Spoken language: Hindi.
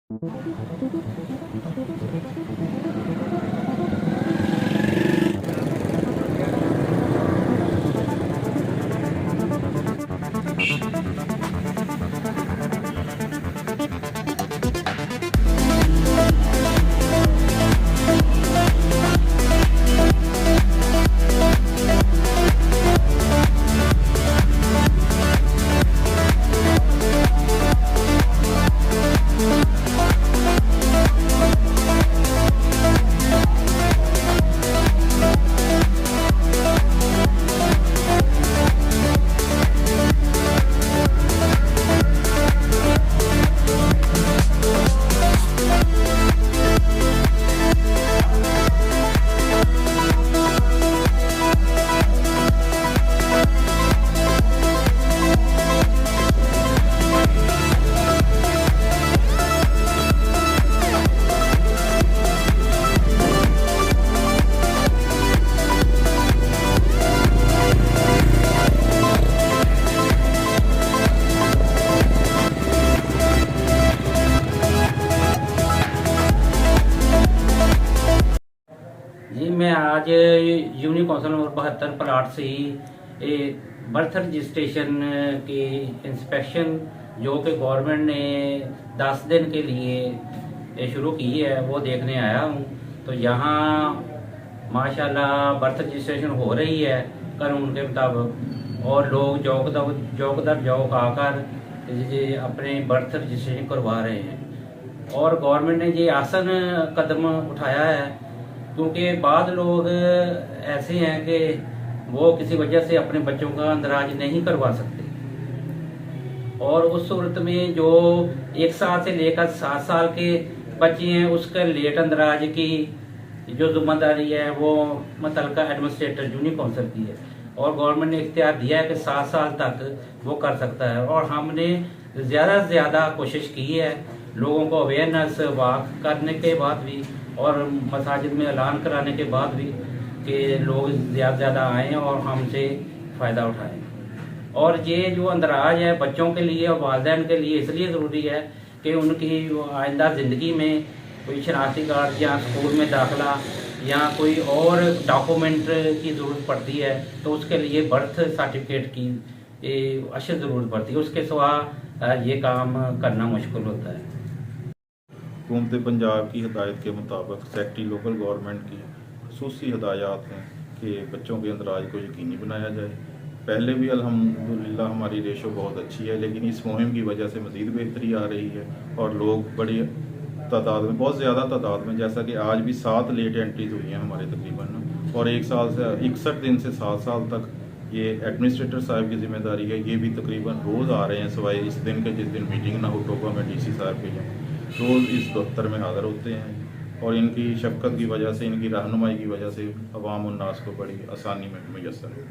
जी मैं आज यूनियन कौंसिल नंबर 72 प्लाट से ही बर्थ रजिस्ट्रेशन की इंस्पेक्शन जो कि गवर्नमेंट ने 10 दिन के लिए शुरू की है वो देखने आया हूँ। तो यहाँ माशाल्लाह बर्थ रजिस्ट्रेशन हो रही है कानून के मुताबिक, और लोग जौक दर जौक आकर अपने बर्थ रजिस्ट्रेशन करवा रहे हैं। और गवर्नमेंट ने ये आसान कदम उठाया है, क्योंकि बाद लोग ऐसे हैं कि वो किसी वजह से अपने बच्चों का अंदराज नहीं करवा सकते, और उस सूरत में जो 1 साल से लेकर 7 साल के बच्चे हैं उसका लेट अंदराज की जो जिम्मेदारी है वो मुतल्लिका एडमिनिस्ट्रेटर यूनियन कौंसिल की है, और गवर्नमेंट ने इख्तियार दिया है कि 7 साल तक वो कर सकता है। और हमने ज़्यादा से ज़्यादा कोशिश की है लोगों को अवेयरनेस वाक करने के बाद भी और मसाजिद में ऐलान कराने के बाद भी कि लोग ज़्यादा से ज़्यादा आएँ और हमसे फ़ायदा उठाएं। और ये जो अंदराज है बच्चों के लिए और वालिदैन के लिए इसलिए ज़रूरी है कि उनकी आइंदा ज़िंदगी में कोई शनाख्ती कार्ड या स्कूल में दाखिला या कोई और डॉक्यूमेंट की ज़रूरत पड़ती है तो उसके लिए बर्थ सर्टिफिकेट की अशद ज़रूरत पड़ती है, उसके सिवा ये काम करना मुश्किल होता है। हुकूमत पंजाब की हदायत के मुताबिक सेक्रेटरी लोकल गवर्नमेंट की खसूसी हदायत हैं कि बच्चों के अंदराज को यकीनी बनाया जाए। पहले भी अल्हम्दुलिल्लाह हमारी रेशो बहुत अच्छी है, लेकिन इस मुहिम की वजह से मज़ीद बेहतरी आ रही है और लोग बड़ी तादाद में, बहुत ज़्यादा तादाद में, जैसा कि आज भी 7 लेट एंट्रीज हुई हैं हमारे तकरीबन, और 1 साल से 61 दिन से 7 साल तक ये एडमिनिस्ट्रेटर साहब की जिम्मेदारी है। ये भी तकरीबन रोज़ आ रहे हैं, सिवाय इस दिन के जिस दिन मीटिंग ना हो टोपा में DC साहब के लिए रोज़ इस दफ्तर में हाज़िर होते हैं, और इनकी शफकत की वजह से, इनकी रहनुमाई की वजह से अवाम उन्नास को बड़ी आसानी में मैसर है।